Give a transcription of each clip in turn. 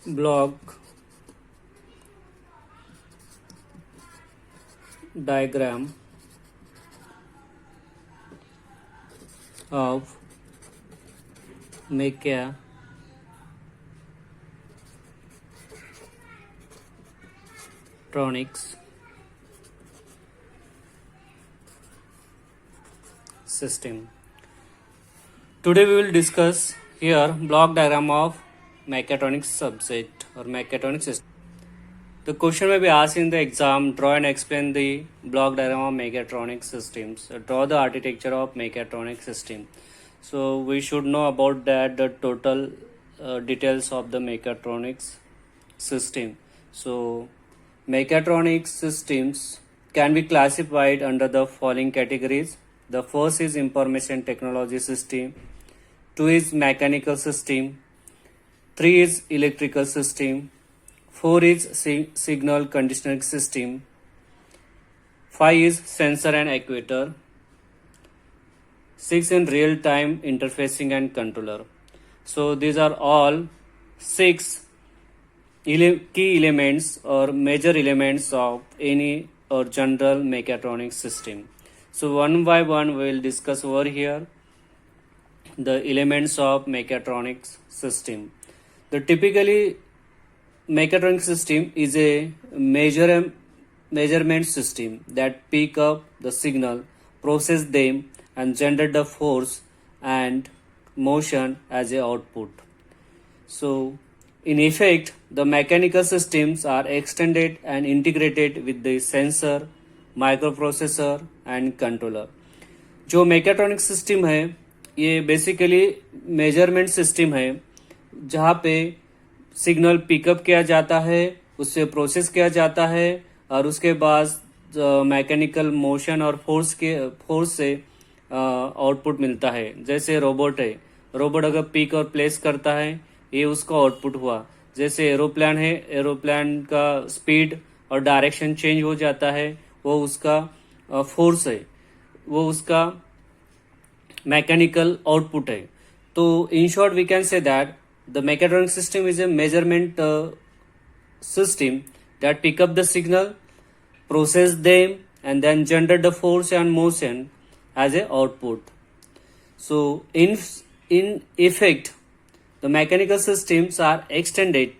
block diagram of mechatronics system. Today we will discuss here block diagram of mechatronics subject or mechatronics system. The question may be asked in the exam: draw and explain the block diagram of mechatronics systems. Draw the architecture of mechatronics system. So we should know about that the total details of the mechatronics system. So mechatronics systems can be classified under the following categories. The first is information technology system, 2 is mechanical system, 3 is electrical system, 4 is signal conditioning system, 5 is sensor and actuator, 6 in real time interfacing and controller. So these are all 6 key elements or major elements of any or general mechatronics system. So one by one we will discuss over here the elements of mechatronics system. The typically mechatronics system is a measurement system that pick up the signal, process them, and generate the force and motion as a output. So in effect, the mechanical systems are extended and integrated with the sensor, microprocessor and controller. जो mechatronic system है ये basically measurement system है जहाँ पे signal pickup किया जाता है, उससे प्रोसेस किया जाता है और उसके बाद मैकेनिकल मोशन और फोर्स से आउटपुट मिलता है. जैसे रोबोट है, रोबोट अगर पिक और प्लेस करता है ये उसका आउटपुट हुआ. जैसे एरोप्लेन है, एरोप्लेन का स्पीड और डायरेक्शन चेंज हो जाता है, वो उसका फोर्स है, वो उसका मैकेनिकल आउटपुट है. तो in short we can say that the mechatronic system is a measurement system that pick up the signal, process them and then generate the force and motion as a output. So in effect the mechanical systems are extended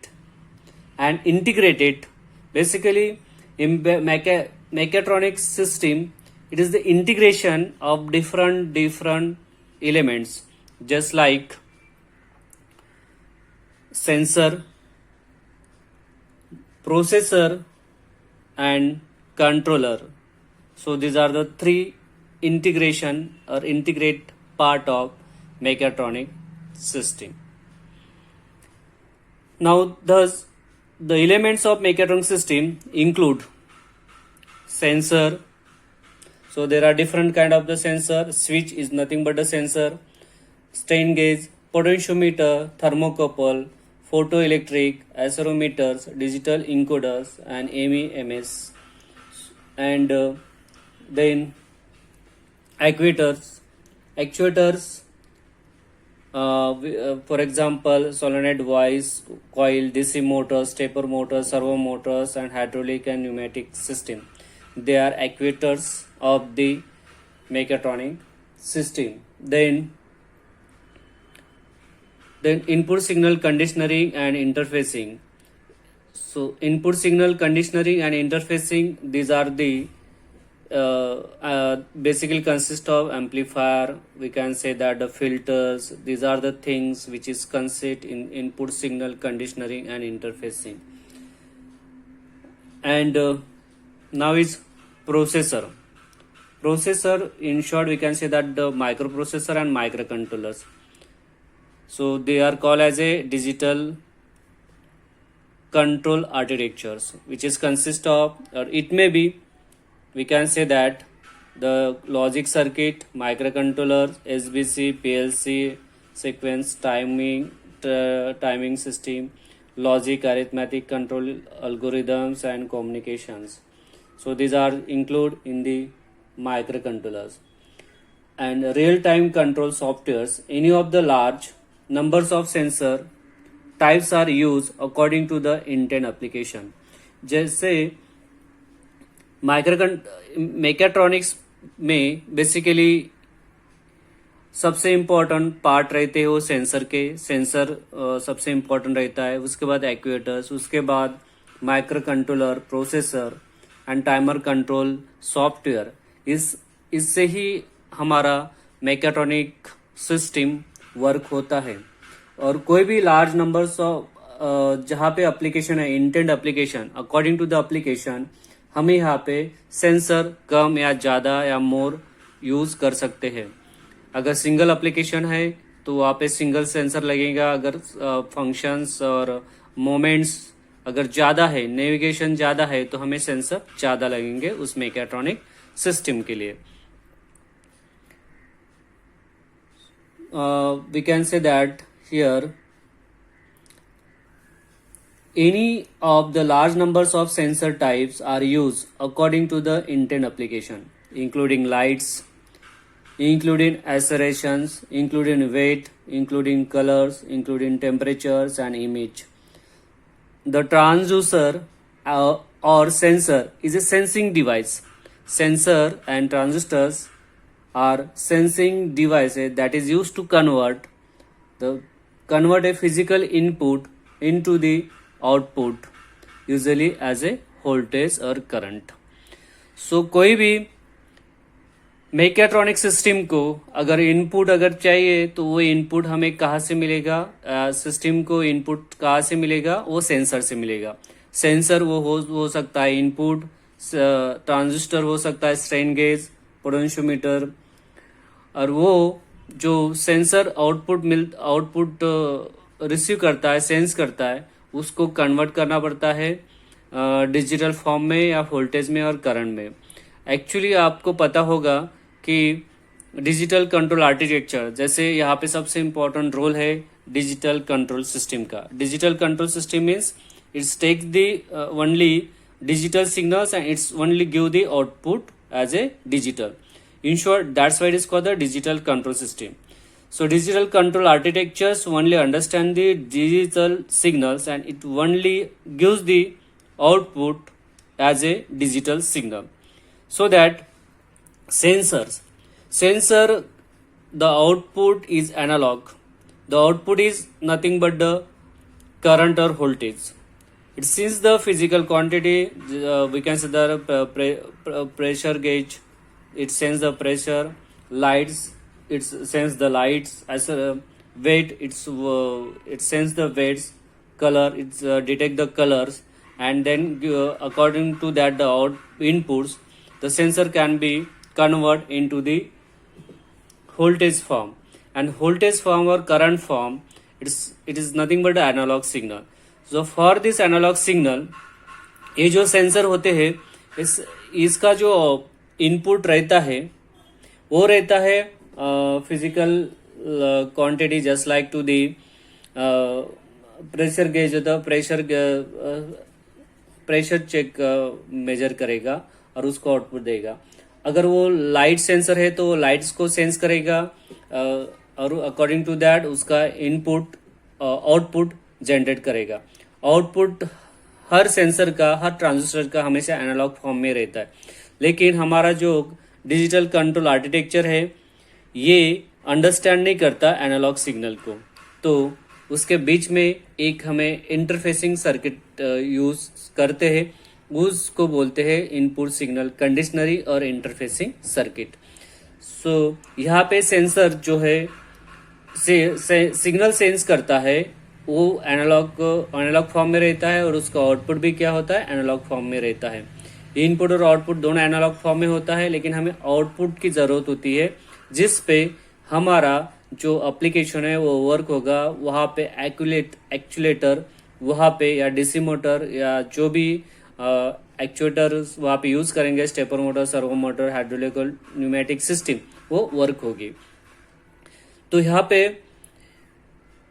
and integrated. Basically in mechatronics system it is the integration of different elements just like sensor, processor and controller. So these are the 3 integration or integrate part of mechatronic system. Now thus the elements of mechatronic system include sensor. So there are different kind of the sensor. Switch is nothing but a sensor. Strain gauge, potentiometer, thermocouple, photoelectric, accelerometers, digital encoders and MEMS, and then actuators, for example solenoid valves, coil, DC motors, stepper motors, servo motors and hydraulic and pneumatic system. They are actuators of the mechatronic system. Then input signal conditioning and interfacing. So input signal conditioning and interfacing, these are the basically consist of amplifier, we can say that the filters. These are the things which is consist in input signal conditioning and interfacing. And now is processor. In short we can say that the microprocessor and microcontrollers. So they are called as a digital control architectures, which is consist of, or it may be, we can say that the logic circuit, microcontroller, SBC, PLC, sequence, timing system, logic, arithmetic control algorithms and communications. So these are included in the microcontrollers. And real-time control softwares, any of the large numbers of sensor types are used according to the intent application. जैसे mechatronics में basically सबसे important part रहते हैं वो sensor के, sensor सबसे important रहता है, उसके बाद एक्चुएटर्स, उसके बाद micro controller, processor and timer control software. इससे ही हमारा मैकेट्रॉनिक सिस्टम वर्क होता है. और कोई भी लार्ज नंबर्स ऑफ जहाँ पे एप्लीकेशन है, intent application, according to the application हम यहाँ पे सेंसर कम या ज़्यादा या मोर यूज़ कर सकते हैं. अगर सिंगल एप्लीकेशन है तो वहाँ पे सिंगल सेंसर लगेगा. अगर फंक्शंस और मोमेंट्स अगर ज़्यादा है, नेविगेशन ज़्यादा है, तो हमें सेंसर ज़्यादा लगेंगे उस मैकेट्रॉनिक सिस्टम के लिए. We can say that here any of the large numbers of sensor types are used according to the intent application, including lights, including accelerations, including weight, including colors, including temperatures and image. The transducer or sensor is a sensing device. Sensor and transistors are sensing devices that is used to convert a physical input into the output, usually as a voltage or current. So कोई भी mechatronic system को अगर input अगर चाहिए तो वो input हमें कहाँ से मिलेगा, सिस्टम को इनपुट कहाँ से मिलेगा, वो सेंसर से मिलेगा. सेंसर वो हो सकता है इनपुट, ट्रांजिस्टर हो सकता है स्ट्रेन गेज, पोटेंशियोमीटर. और वो जो सेंसर आउटपुट रिसीव करता है, सेंस करता है, उसको कन्वर्ट करना पड़ता है डिजिटल फॉर्म में या वोल्टेज में और करंट में. एक्चुअली आपको पता होगा कि डिजिटल कंट्रोल आर्किटेक्चर, जैसे यहाँ पे सबसे इम्पोर्टेंट रोल है डिजिटल कंट्रोल सिस्टम का. Digital control system means it's take the only digital signals and it's only give the output as a digital. In short, that's why it is called the digital control system. So digital control architectures only understand the digital signals and it only gives the output as a digital signal. So that sensor, the output is analog. The output is nothing but the current or voltage. It sees the physical quantity, we can say the pressure gauge. It sends the pressure. Lights, it sends the lights. As a weight, it sends the weights. Color, it detect the colors, and then according to that the inputs, the sensor can be converted into the voltage form. And voltage form or current form, it is nothing but the analog signal. So for this analog signal, ये जो sensor होते हैं, इसका जो input रहता है वो रहता है physical quantity, just like to the pressure gauge होता है. प्रेशर चेक मेजर करेगा और उसको आउटपुट देगा. अगर वो लाइट सेंसर है तो लाइट्स को सेंस करेगा और अकॉर्डिंग टू दैट उसका इनपुट आउटपुट जनरेट करेगा. आउटपुट हर सेंसर का, हर ट्रांजिस्टर का हमेशा एनालॉग फॉर्म में रहता है. लेकिन हमारा जो डिजिटल कंट्रोल आर्किटेक्चर है ये अंडरस्टैंड नहीं करता एनालॉग सिग्नल को, तो उसके बीच में एक हमें इंटरफेसिंग सर्किट यूज करते हैं, उसको बोलते हैं इनपुट सिग्नल कंडीशनरी और इंटरफेसिंग सर्किट. सो यहाँ पे सेंसर जो है सिग्नल सेंस करता है वो एनालॉग फॉर्म में रहता है और उसका आउटपुट भी क्या होता है, एनालॉग फॉर्म में रहता है. इनपुट और आउटपुट दोनों एनालॉग फॉर्म में होता है, लेकिन हमें आउटपुट की ज़रूरत होती है जिस पे हमारा जो एप्लीकेशन है वो वर्क होगा. वहाँ पे एक्चुएटर वहाँ पे या डीसी मोटर या जो भी एक्चुएटर वहाँ पे यूज़ करेंगे, stepper motor, servo motor, hydraulic pneumatic system, वो वर्क होगी. तो यहाँ पे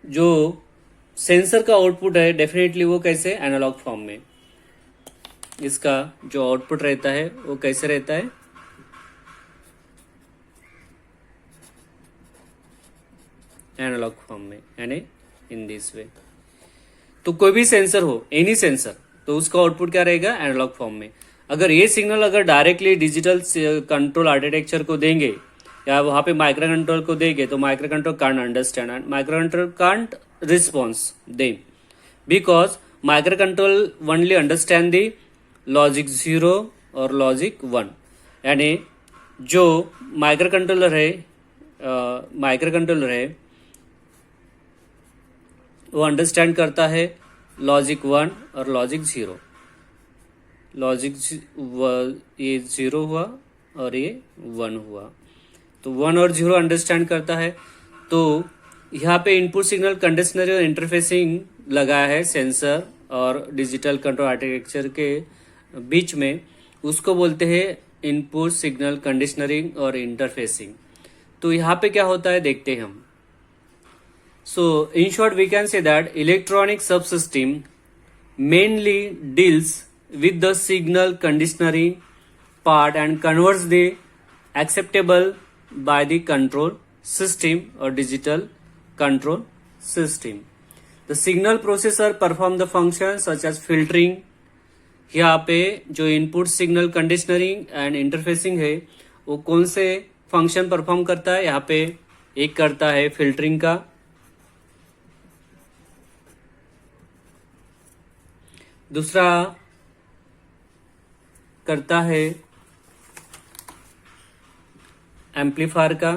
जो सेंसर का आउटपुट है डेफिनेटली वो कैसे, एनालॉग फॉर्म में. इसका जो आउटपुट रहता है वो कैसे रहता है, एनालॉग फॉर्म में, यानी इन दिस वे. तो कोई भी सेंसर हो, एनी सेंसर, तो उसका आउटपुट क्या रहेगा, एनालॉग फॉर्म में। अगर ये सिग्नल अगर डायरेक्टली डिजिटल कंट्रोल आर्किटेक्चर को देंगे या वहां पे माइक्रो कंट्रोल को देंगे, तो micro control can't understand and micro control can't response them, because micro control only understand the logic 0 और लॉजिक 1। यानी जो माइक्रो कंट्रोलर है वो अंडरस्टैंड करता है लॉजिक 1 और लॉजिक 0। ये 0 हुआ और ये 1 हुआ, तो 1 और 0 अंडरस्टैंड करता है। तो यहाँ पे इनपुट सिग्नल कंडीशनर और इंटरफेसिंग लगाया है सेंसर और डिजिटल कंट्रोल आर्किटेक्चर के बीच में, उसको बोलते हैं इनपुट सिग्नल कंडीशनरिंग और इंटरफेसिंग। तो यहाँ पे क्या होता है देखते हैं हम। So in short we can say that electronic subsystem mainly deals with the signal conditioning part and converts the acceptable by the control system or digital control system. The signal processor perform the functions such as filtering। यहाँ पे जो input signal conditioning and interfacing है वो कौन से function perform करता है, यहाँ पे एक करता है फिल्टरिंग का, दूसरा करता है एम्पलीफायर का,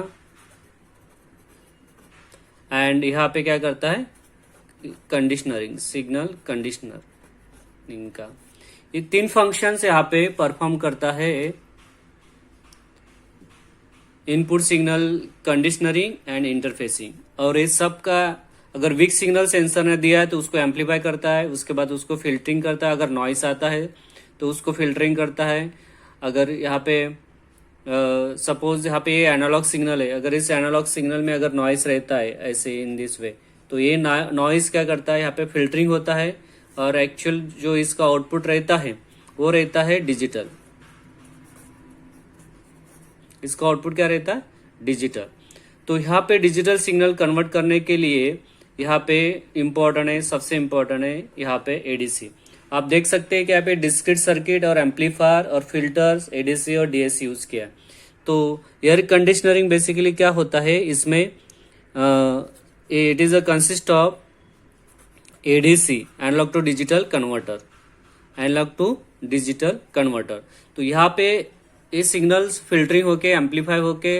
एंड यहाँ पे क्या करता है कंडीशनरिंग, सिग्नल कंडीशनरिंग का। ये 3 फंक्शंस यहाँ पे परफॉर्म करता है input signal conditioning and interfacing. और ये सब का अगर वीक सिग्नल सेंसर ने दिया है तो उसको एम्पलीफाई करता है, उसके बाद उसको फिल्टरिंग करता है, अगर नॉइस आता है तो उसको फिल्टरिंग करता है। अगर यहाँ पे सपोज यहाँ पे ये एनालॉग सिग्नल है, अगर इस एनालॉग सिग्नल में अगर नॉइस रहता है ऐसे इन दिस वे, तो ये नॉइस क्या करता है, यहाँ पे फिल्टरिंग होता है और एक्चुअल जो इसका आउटपुट रहता है वो रहता है डिजिटल। इसका आउटपुट क्या रहता है, डिजिटल। तो यहाँ पे डिजिटल सिग्नल कन्वर्ट करने के लिए यहाँ पे इम्पोर्टेंट है, सबसे इम्पोर्टेंट है यहाँ पे एडीसी। आप देख सकते हैं कि यहाँ पे डिस्क्रीट सर्किट और एम्पलीफायर और फिल्टर्स, एडीसी और डीएसी यूज किया। तो एयर कंडीशनरिंग बेसिकली क्या होता है इसमें, it is a consist of ADC, analog to digital converter, analog to digital converter. तो यहाँ पे ये सिग्नल्स फिल्टरिंग होके एम्पलीफाई होके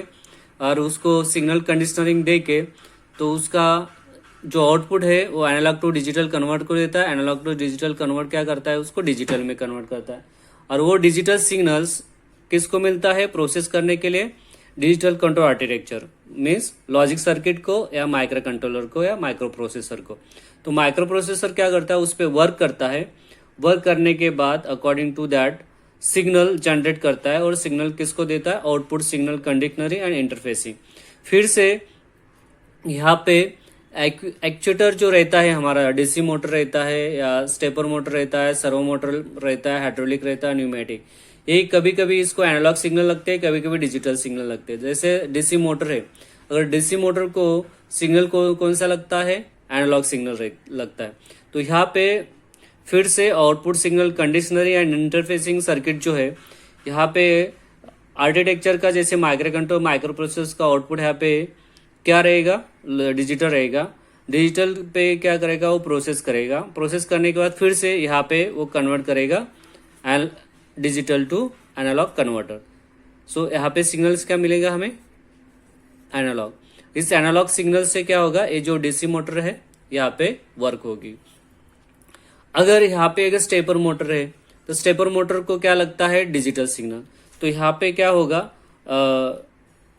और उसको सिग्नल कंडीशनरिंग दे के, तो उसका जो आउटपुट है वो एनालॉग टू डिजिटल कन्वर्ट को देता है। एनालॉग टू डिजिटल कन्वर्ट क्या करता है, उसको डिजिटल में कन्वर्ट करता है। और वो डिजिटल सिग्नल्स किसको मिलता है प्रोसेस करने के लिए, digital control architecture means logic circuit को या माइक्रो कंट्रोलर को या माइक्रो प्रोसेसर को। तो माइक्रो प्रोसेसर क्या करता है, उस पर वर्क करता है, वर्क करने के बाद according to that signal generate करता है और सिग्नल किसको देता है, output signal conditioning and interfacing. फिर से यहाँ पे एक्चुएटर जो रहता है हमारा, डीसी मोटर रहता है या स्टेपर मोटर रहता है, सर्वो मोटर रहता है, हाइड्रोलिक रहता है, न्यूमेटिक, ये कभी कभी इसको एनालॉग सिग्नल लगते हैं, कभी कभी डिजिटल सिग्नल लगते हैं। जैसे डीसी मोटर है, अगर डीसी मोटर को सिग्नल को कौन सा लगता है, एनालॉग सिग्नल लगता है। तो यहाँ पे फिर से output signal conditioning and interfacing circuit जो है, यहाँ पे आर्किटेक्चर का जैसे माइक्रो कंट्रोल माइक्रो प्रोसेसर का आउटपुट यहाँ पे क्या रहेगा, डिजिटल रहेगा। डिजिटल पे क्या करेगा, वो प्रोसेस करेगा, प्रोसेस करने के बाद फिर से यहाँ पे वो कन्वर्ट करेगा डिजिटल टू एनालॉग कन्वर्टर। सो यहाँ पे सिग्नल्स क्या मिलेगा हमें, एनालॉग। इस एनालॉग सिग्नल से क्या होगा, ये जो डीसी मोटर है यहाँ पे वर्क होगी। अगर यहाँ पे अगर स्टेपर मोटर है तो स्टेपर मोटर को क्या लगता है, डिजिटल सिग्नल। तो यहाँ पे क्या होगा,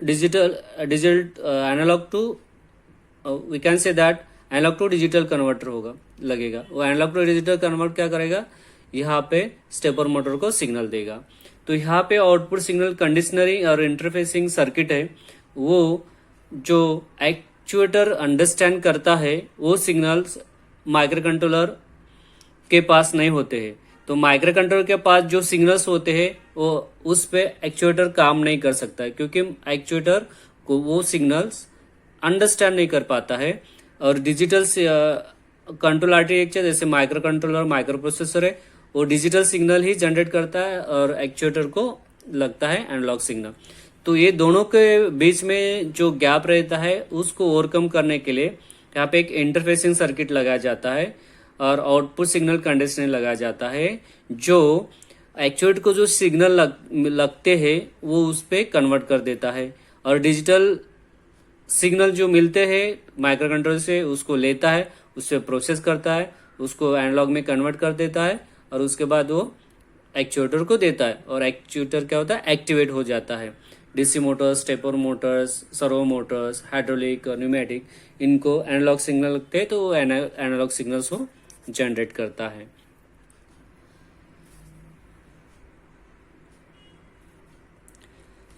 digital analog to we can say that analog to digital converter होगा लगेगा। वो एनालॉग टू डिजिटल कन्वर्ट क्या करेगा, यहाँ पे स्टेपर मोटर को सिग्नल देगा। तो यहाँ पे आउटपुट सिग्नल कंडीशनरिंग और इंटरफेसिंग सर्किट है, वो जो एक्चुएटर अंडरस्टैंड करता है वो सिग्नल्स माइक्रो कंट्रोलर के पास नहीं होते हैं। तो माइक्रो कंट्रोलर के पास जो सिग्नल्स होते हैं वो उस पे एक्चुएटर काम नहीं कर सकता है, क्योंकि एक्चुएटर को वो सिग्नल्स अंडरस्टैंड नहीं कर पाता है। और डिजिटल कंट्रोल आर्किटेक्चर जैसे माइक्रो कंट्रोलर, माइक्रो प्रोसेसर है, वो डिजिटल सिग्नल ही जनरेट करता है और एक्चुएटर को लगता है एनालॉग सिग्नल। तो ये दोनों के बीच में जो गैप रहता है उसको ओवरकम करने के लिए यहाँ पे एक इंटरफेसिंग सर्किट लगाया जाता है और आउटपुट सिग्नल कंडीशनर लगाया जाता है, जो एक्चुएटर को जो सिग्नल लगते हैं वो उस पर कन्वर्ट कर देता है और डिजिटल सिग्नल जो मिलते हैं माइक्रो कंट्रोलर से उसको लेता है, उससे प्रोसेस करता है, उसको एनालॉग में कन्वर्ट कर देता है और उसके बाद वो एक्चुएटर को देता है और एक्चुएटर क्या होता है, एक्टिवेट हो जाता है। DC Motors, stepper Motors, servo Motors, hydraulic और न्यूमेटिक, इनको एनालॉग सिग्नल लगते हैं तो वो एनालॉग सिग्नल्स को जनरेट करता है।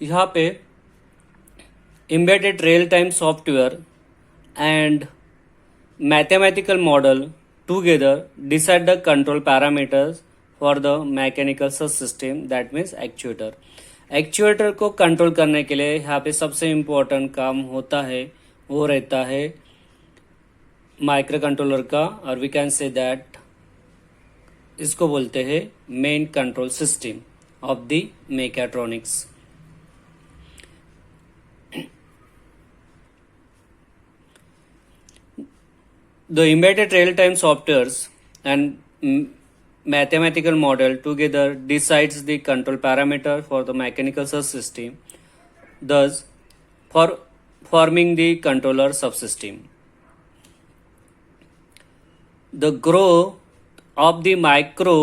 यहाँ पे embedded real-time software and mathematical model together decide the control parameters for the mechanical subsystem, that means actuator। Actuator को कंट्रोल करने के लिए यहाँ पे सबसे इम्पोर्टेंट काम होता है वो रहता है माइक्रो कंट्रोलर का, और वी कैन से दैट इसको बोलते हैं main control system of the mechatronics. The embedded real-time softwares and mathematical model together decides the control parameter for the mechanical subsystem, thus for forming the controller subsystem. The growth of the micro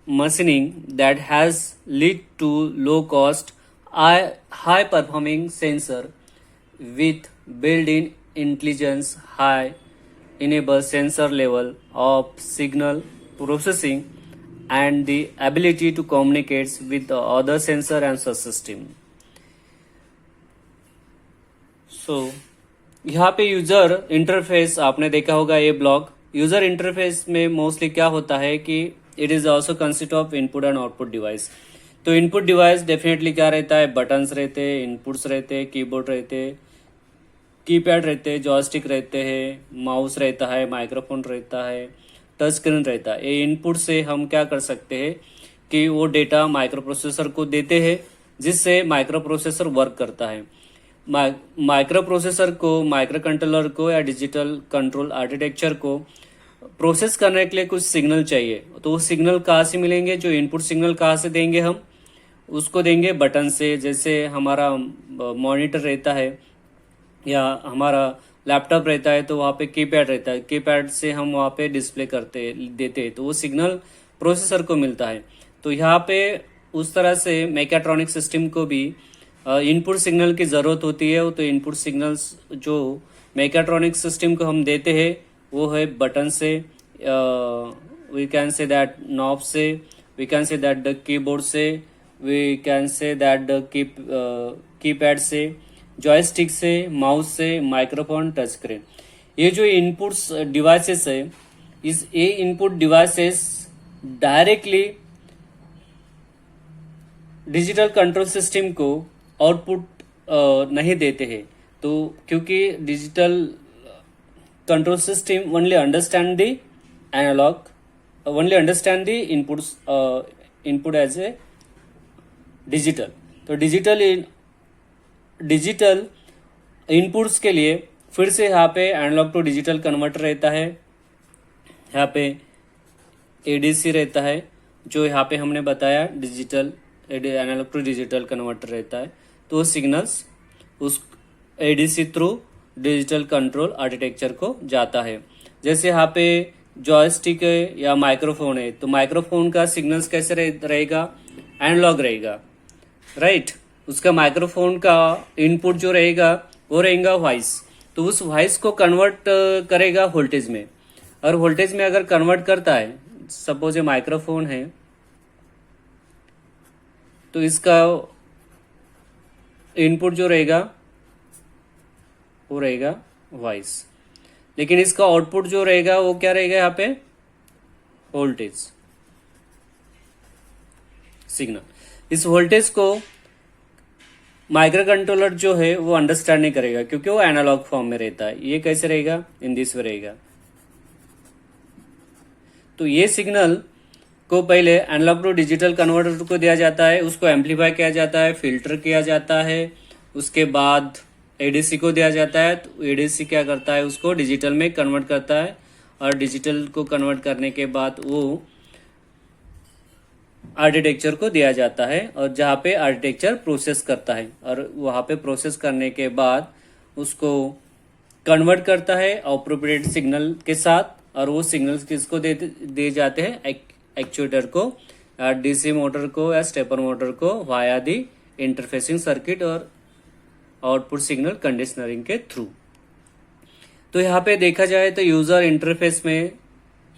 machining that has led to low-cost, high-performing sensor with built-in intelligence high enable sensor level of signal processing and the ability to communicate with the other sensor and subsystem. So यहाँ पे user interface आपने देखा होगा, ये block user interface में mostly क्या होता है कि it is also consist of input and output device. तो इनपुट डिवाइस डेफिनेटली क्या रहता है, बटन्स रहते हैं, इनपुट्स रहते हैं, कीबोर्ड रहते हैं, कीपैड रहते हैं, जॉयस्टिक रहते हैं, माउस रहता है, माइक्रोफोन रहता है, टच स्क्रीन रहता है। ये इनपुट से हम क्या कर सकते हैं कि वो डेटा माइक्रो प्रोसेसर को देते हैं जिससे माइक्रो प्रोसेसर वर्क करता है। माइक्रो प्रोसेसर को, माइक्रो कंट्रोलर को या डिजिटल कंट्रोल आर्किटेक्चर को प्रोसेस करने के लिए कुछ सिग्नल चाहिए। तो वो सिग्नल कहाँ से मिलेंगे, जो इनपुट सिग्नल कहाँ से देंगे, हम उसको देंगे बटन से। जैसे हमारा मॉनिटर रहता है या हमारा लैपटॉप रहता है तो वहाँ पे कीपैड रहता है, कीपैड से हम वहाँ पे डिस्प्ले देते हैं तो वो सिग्नल प्रोसेसर को मिलता है। तो यहाँ पे उस तरह से मेकाट्रॉनिक सिस्टम को भी इनपुट सिग्नल की ज़रूरत होती है। तो इनपुट सिग्नल्स जो मेकाट्रॉनिक सिस्टम को हम देते हैं वो है बटन से, we can say that knob से, we can say that the keyboard से, we can say that the keypad से, जॉयस्टिक से, माउस से, माइक्रोफोन, टच स्क्रीन। ये जो इनपुट्स डिवाइसेस है, ये input devices directly digital control system को आउटपुट नहीं देते हैं। तो क्योंकि digital control system only understand the analogue, only understand the inputs, input as a digital. तो डिजिटल इनपुट्स के लिए फिर से यहाँ पे एनालॉग टू डिजिटल कन्वर्टर रहता है, यहाँ पे एडीसी रहता है, जो यहाँ पे हमने बताया digital analog to digital converter रहता है। तो सिग्नल्स उस ADC through digital control architecture को जाता है। जैसे यहाँ पे जॉयस्टिक है या माइक्रोफोन है, तो माइक्रोफोन का सिग्नल्स कैसे रहेगा, एनालॉग रहेगा, राइट। उसका माइक्रोफोन का इनपुट जो रहेगा वो रहेगा वॉइस। तो उस वॉइस को कन्वर्ट करेगा वोल्टेज में, और वोल्टेज में अगर कन्वर्ट करता है, सपोज ये माइक्रोफोन है तो इसका इनपुट जो रहेगा वो रहेगा वॉइस, लेकिन इसका आउटपुट जो रहेगा वो क्या रहेगा, यहाँ पे वोल्टेज सिग्नल। इस वोल्टेज को माइक्रो कंट्रोलर जो है वो अंडरस्टैंड नहीं करेगा क्योंकि वो एनालॉग फॉर्म में रहता है। ये कैसे रहेगा, इन दिस वे रहेगा। तो ये सिग्नल को पहले एनालॉग टू डिजिटल कन्वर्टर को दिया जाता है, उसको एम्पलीफाई किया जाता है, फिल्टर किया जाता है, उसके बाद एडीसी को दिया जाता है। तो एडीसी क्या करता है, उसको डिजिटल में कन्वर्ट करता है, और डिजिटल को कन्वर्ट करने के बाद वो आर्किटेक्चर को दिया जाता है, और जहाँ पे आर्किटेक्चर प्रोसेस करता है, और वहाँ पे प्रोसेस करने के बाद उसको कन्वर्ट करता है अप्रोप्रिएट सिग्नल के साथ, और वो सिग्नल्स किसको दे जाते हैं, एक्चुएटर को, डीसी मोटर को या स्टेपर मोटर को वाया दी इंटरफेसिंग सर्किट और आउटपुट सिग्नल कंडीशनरिंग के थ्रू। तो यहाँ पे देखा जाए तो यूजर इंटरफेस में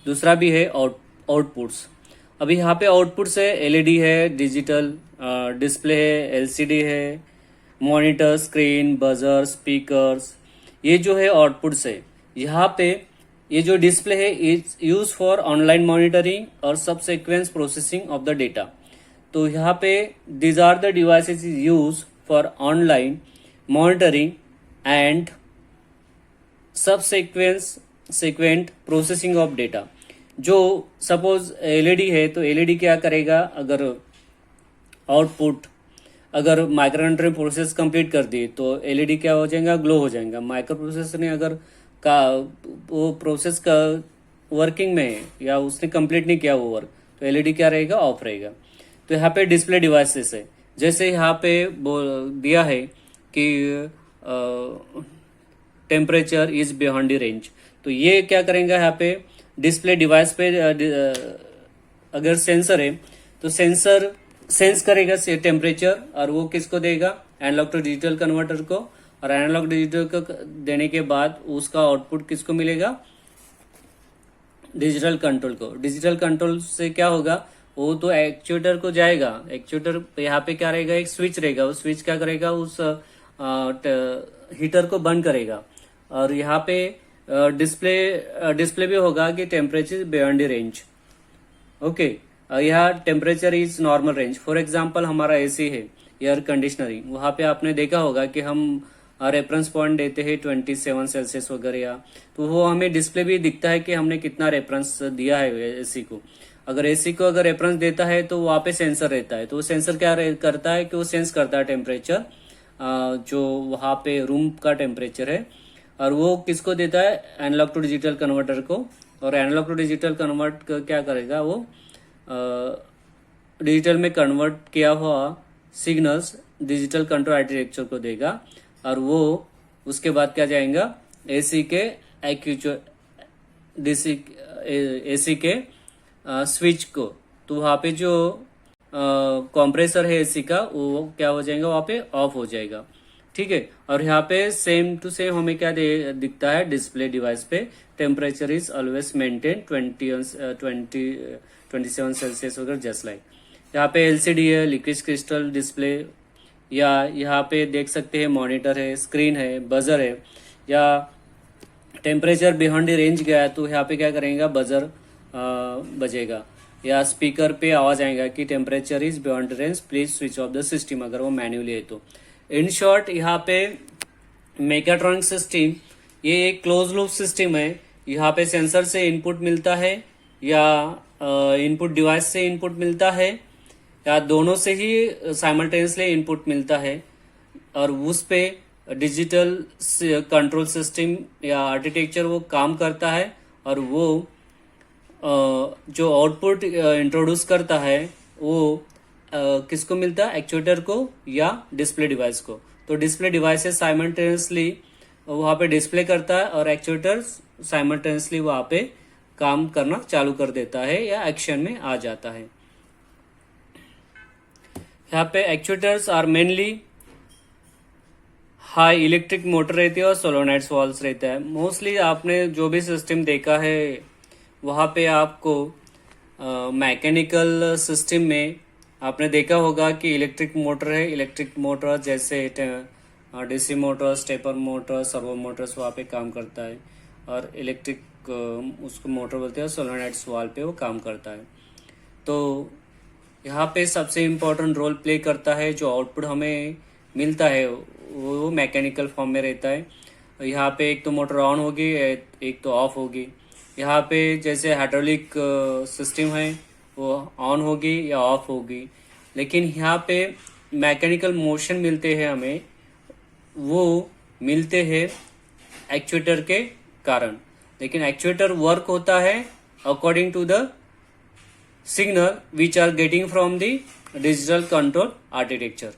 दूसरा भी है आउटपुट्स। अभी यहाँ पे आउटपुट्स है, एलईडी है, डिजिटल डिस्प्ले है, एलसीडी है, मॉनिटर, स्क्रीन, बजर, स्पीकर्स, ये जो है आउटपुट्स है। यहाँ पे ये जो डिस्प्ले है is use for online monitoring और subsequence processing of the data. तो यहाँ पे these are the devices is use for online monitoring and subsequent processing of data. जो सपोज एलईडी है तो एलईडी क्या करेगा, अगर आउटपुट अगर माइक्रो कंट्रोलर प्रोसेस कंप्लीट कर दी तो एलईडी क्या हो जाएगा, ग्लो हो जाएगा। माइक्रो प्रोसेसर ने अगर का वो प्रोसेस का वर्किंग में है या उसने कंप्लीट नहीं किया वो वर्क, तो एलईडी क्या रहेगा, ऑफ रहेगा। तो यहाँ पे डिस्प्ले डिवाइसेस है, जैसे यहाँ पे दिया है कि temperature is beyond the range, तो ये क्या करेंगे, यहाँ पे डिस्प्ले डिवाइस पे अगर सेंसर है तो सेंसर सेंस करेगा टेम्परेचर, और वो किसको देगा, एनालॉग टू डिजिटल कन्वर्टर को, और एनालॉग डिजिटल को देने के बाद उसका आउटपुट किसको मिलेगा, डिजिटल कंट्रोल को। डिजिटल कंट्रोल से क्या होगा, वो तो एक्चुएटर को जाएगा। एक्चुएटर यहाँ पे क्या रहेगा, एक स्विच रहेगा, वो स्विच क्या करेगा, उस हीटर को बंद करेगा, और यहाँ पे डिस्प्ले भी होगा कि temperature beyond the range. Okay, यहाँ temperature is normal range. For example हमारा एसी है, एयर कंडीशनरिंग, वहां पे आपने देखा होगा कि हम रेफरेंस पॉइंट देते हैं 27 सेल्सियस वगैरह, या तो वो हमें डिस्प्ले भी दिखता है कि हमने कितना रेफरेंस दिया है एसी को। अगर एसी को अगर रेफरेंस देता है तो वहां पे सेंसर रहता है, तो वो सेंसर क्या करता है कि वो सेंस करता है टेम्परेचर, जो वहां पे रूम का टेम्परेचर है, और वो किसको देता है, एनालॉग टू डिजिटल कन्वर्टर को। और एनालॉग टू डिजिटल कन्वर्ट क्या करेगा, वो डिजिटल में कन्वर्ट किया हुआ सिग्नल्स डिजिटल कंट्रोल आर्किटेक्चर को देगा, और वो उसके बाद क्या जाएगा, एसी के एसी के स्विच को। तो वहां पे जो कंप्रेसर है एसी का, वो क्या हो जाएगा, वहां पे ऑफ हो जाएगा। ठीक है, और यहाँ पे सेम टू सेम हमें क्या दिखता है डिस्प्ले डिवाइस पे, temperature is always maintain 27 Celsius वगैरह, जस्ट लाइक। यहाँ पे एलसीडी है, लिक्विड क्रिस्टल डिस्प्ले, या यहाँ पे देख सकते हैं मॉनिटर है, स्क्रीन है, बजर है, या टेम्परेचर बियॉन्ड रेंज गया तो यहाँ पे क्या करेगा, बजर बजेगा, या स्पीकर पे आवाज आएगा कि temperature is beyond range, please switch off the system, अगर वो मैन्युअली है तो। इन शॉर्ट, यहाँ पे मेकाट्रॉनिक सिस्टम ये एक क्लोज लूप सिस्टम है। यहाँ पे सेंसर से इनपुट मिलता है, या इनपुट डिवाइस से इनपुट मिलता है, या दोनों से ही साइमल्टेनियसली इनपुट मिलता है, और उस पे डिजिटल कंट्रोल सिस्टम या आर्किटेक्चर वो काम करता है, और वो जो आउटपुट इंट्रोड्यूस करता है वो किसको मिलता है, एक्चुएटर को या डिस्प्ले डिवाइस को। तो डिस्प्ले डिवाइसेस साइमल्टेनियसली वहां पे डिस्प्ले करता है, और एक्चुएटर साइमल्टेनियसली वहां पे काम करना चालू कर देता है या एक्शन में आ जाता है। यहाँ पे actuators are mainly high electric motor रहती है और सोलोनाइड्स वाल्व्स रहता है। मोस्टली आपने जो भी सिस्टम देखा है वहाँ पे आपको मैकेनिकल सिस्टम में आपने देखा होगा कि इलेक्ट्रिक मोटर है। इलेक्ट्रिक मोटर जैसे DC motor, stepper motor, servo Motors वहाँ पे काम करता है, और इलेक्ट्रिक उसको मोटर बोलते हैं, सोलोनाइड्स वाल्व पे वो काम करता है। तो यहाँ पे सबसे इम्पोर्टेंट रोल प्ले करता है, जो आउटपुट हमें मिलता है वो मैकेनिकल फॉर्म में रहता है। यहाँ पे एक तो मोटर ऑन होगी, एक तो ऑफ होगी। यहाँ पे जैसे हाइड्रोलिक सिस्टम है वो ऑन होगी या ऑफ होगी, लेकिन यहाँ पे मैकेनिकल मोशन मिलते हैं हमें, वो मिलते हैं एक्चुएटर के कारण। लेकिन एक्चुएटर वर्क होता है according to the signal which are getting from the digital control architecture.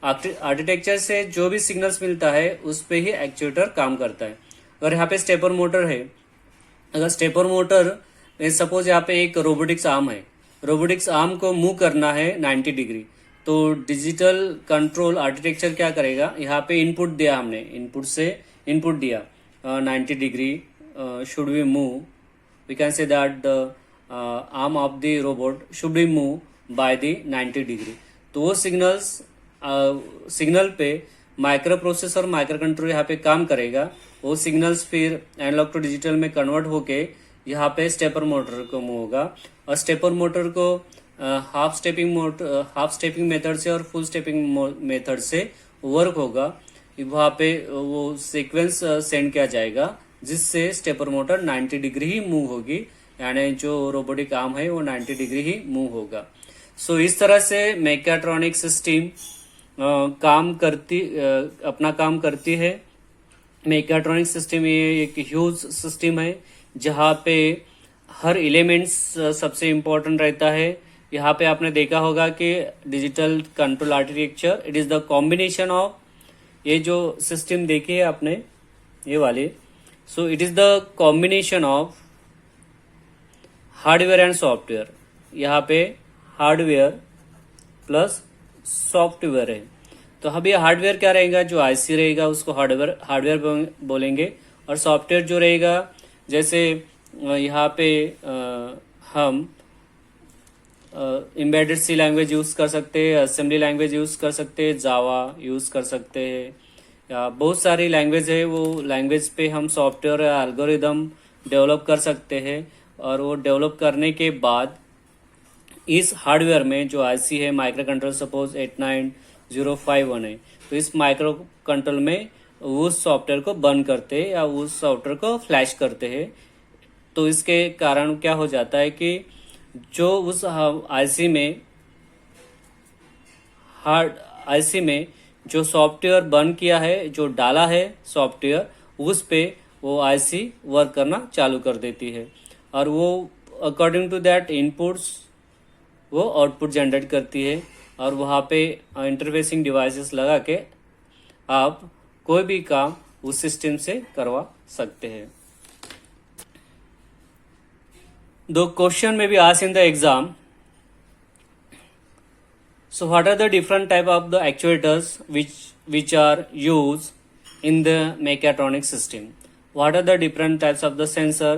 Architecture से जो भी सिग्नल्स मिलता है उस पे ही एक्चुएटर काम करता है। अगर यहाँ पे स्टेपर मोटर है, अगर स्टेपर मोटर सपोज यहाँ पे एक रोबोटिक्स आर्म है, रोबोटिक्स आर्म को मूव करना है 90 डिग्री, तो डिजिटल कंट्रोल आर्किटेक्चर क्या करेगा, यहाँ पे इनपुट दिया हमने, इनपुट दिया 90 degree should be move, we can say that the arm of the robot should be move by the 90 degree. तो वो सिग्नल पे माइक्रो प्रोसेसर माइक्रो कंट्रोलर यहाँ पे काम करेगा। वो सिग्नल्स फिर एनालॉग टू डिजिटल में कन्वर्ट होके यहाँ पे स्टेपर मोटर को मूव होगा, और स्टेपर मोटर को हाफ स्टेपिंग मेथड से और फुल स्टेपिंग मेथड से वर्क होगा। वहाँ पे वो सीक्वेंस सेंड किया जाएगा जिससे स्टेपर मोटर 90 डिग्री ही मूव होगी, यानी जो रोबोटिक आर्म है वो 90 डिग्री ही मूव होगा। सो इस तरह से मैकेट्रॉनिक सिस्टम अपना काम करती है। मैकेट्रॉनिक सिस्टम ये एक ह्यूज सिस्टम है जहाँ पे हर एलिमेंट्स सबसे इम्पोर्टेंट रहता है। यहाँ पे आपने देखा होगा कि digital control architecture it is the combination of, ये जो सिस्टम देखी है आपने ये वाले, so it is the combination of hardware and software. यहाँ पे हार्डवेयर प्लस सॉफ्टवेयर है। तो अभी हार्डवेयर क्या रहेगा, जो आईसी रहेगा उसको हार्डवेयर बोलेंगे, और सॉफ्टवेयर जो रहेगा जैसे यहाँ पे हम एम्बेडेड सी लैंग्वेज यूज़ कर सकते हैं, असेंबली लैंग्वेज यूज़ कर सकते हैं, जावा यूज़ कर सकते हैं, या बहुत सारी लैंग्वेज है। वो लैंग्वेज पे हम सॉफ्टवेयर या एल्गोरिदम डेवलप कर सकते हैं, और वो डेवलप करने के बाद इस हार्डवेयर में जो आईसी है माइक्रो कंट्रोल सपोज 89051 है, तो इस माइक्रो कंट्रोल में उस सॉफ्टवेयर को बंद करते हैं या उस सॉफ्टवेयर को फ्लैश करते हैं। तो इसके कारण क्या हो जाता है कि जो उस आईसी में जो सॉफ्टवेयर बंद किया है, जो डाला है सॉफ्टवेयर, उस पे वो आईसी वर्क करना चालू कर देती है, और वो अकॉर्डिंग टू दैट इनपुट्स वो आउटपुट जनरेट करती है, और वहाँ पे इंटरफेसिंग डिवाइसेस लगा के आप कोई भी काम उस सिस्टम से करवा सकते हैं। The question may be asked in the exam. So what are the different type of the actuators which are used in the mechatronic system? What are the different types of the sensor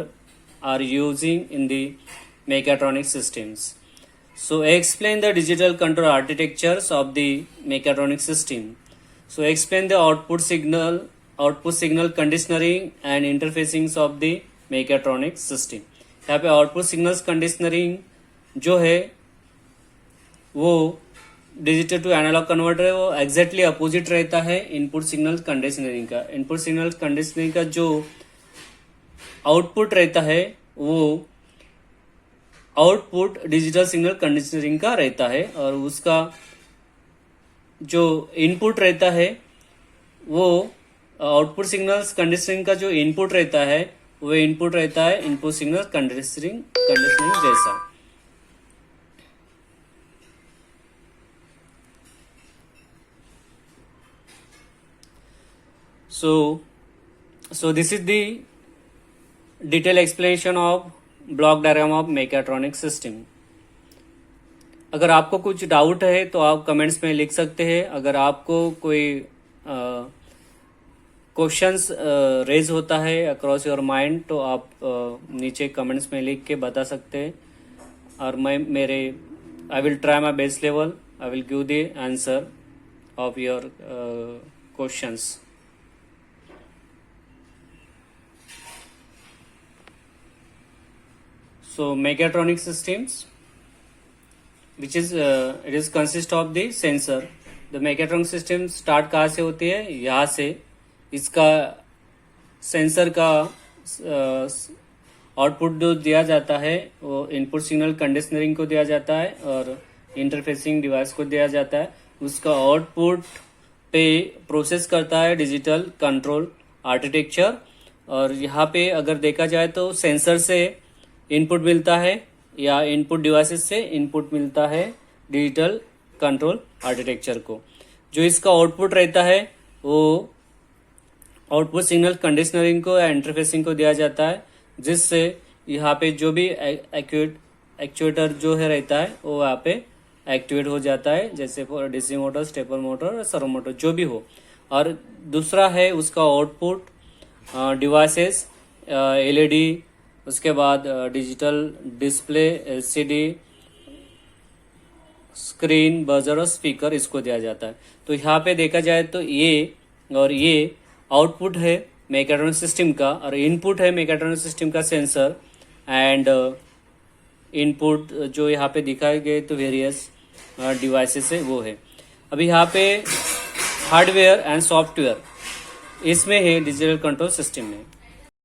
are using in the mechatronic systems? So explain the digital control architectures of the mechatronic system. So explain the output signal conditioning and interfacings of the mechatronic system. यहाँ पे output signals कंडीशनरिंग जो है वो digital to analogue converter है, वो exactly opposite रहता है input signal कंडीशनरिंग का। इनपुट सिग्नल कंडीशनरिंग का जो आउटपुट रहता है वो आउटपुट डिजिटल सिग्नल कंडीशनरिंग का रहता है, और उसका जो इनपुट रहता है वो आउटपुट सिग्नल्स कंडीशनरिंग का जो इनपुट रहता है वो इनपुट रहता है इनपुट सिग्नल कंडीशनिंग जैसा। So this is the detailed explanation of block diagram of mechatronic system. अगर आपको कुछ डाउट है तो आप कमेंट्स में लिख सकते हैं। अगर आपको कोई क्वेश्चंस रेज होता है अक्रॉस योर माइंड तो आप नीचे कमेंट्स में लिख के बता सकते हैं, और मैं I will try my best level, I will give the answer of your questions. So mechatronic systems, which is it is consist of the sensor. The mechatronic system start कहाँ से होती है, यहाँ से। इसका सेंसर का आउटपुट जो दिया जाता है वो इनपुट सिग्नल कंडीशनरिंग को दिया जाता है और इंटरफेसिंग डिवाइस को दिया जाता है। उसका आउटपुट पे प्रोसेस करता है डिजिटल कंट्रोल आर्किटेक्चर। और यहाँ पे अगर देखा जाए तो सेंसर से इनपुट मिलता है या इनपुट डिवाइसेस से इनपुट मिलता है डिजिटल कंट्रोल आर्किटेक्चर को। जो इसका आउटपुट रहता है वो आउटपुट सिग्नल कंडीशनरिंग को या इंटरफेसिंग को दिया जाता है, जिससे यहाँ पे जो भी एक्चुएटर जो है रहता है वो यहाँ पे एक्टिवेट हो जाता है, जैसे for DC motor, stepper motor, servo motor जो भी हो। और दूसरा है उसका आउटपुट डिवाइसेस, एलईडी, उसके बाद digital display, LCD, screen, buzzer और स्पीकर, इसको दिया जाता है। तो यहाँ पे देखा जाए तो ये और ये आउटपुट है मैकेट्रॉनिक सिस्टम का और इनपुट है मैकेट्रॉनिक सिस्टम का सेंसर एंड इनपुट जो यहाँ पे दिखाए गए तो वेरियस डिवाइसेस है वो है। अभी यहाँ पे हार्डवेयर एंड सॉफ्टवेयर इसमें है डिजिटल कंट्रोल सिस्टम में।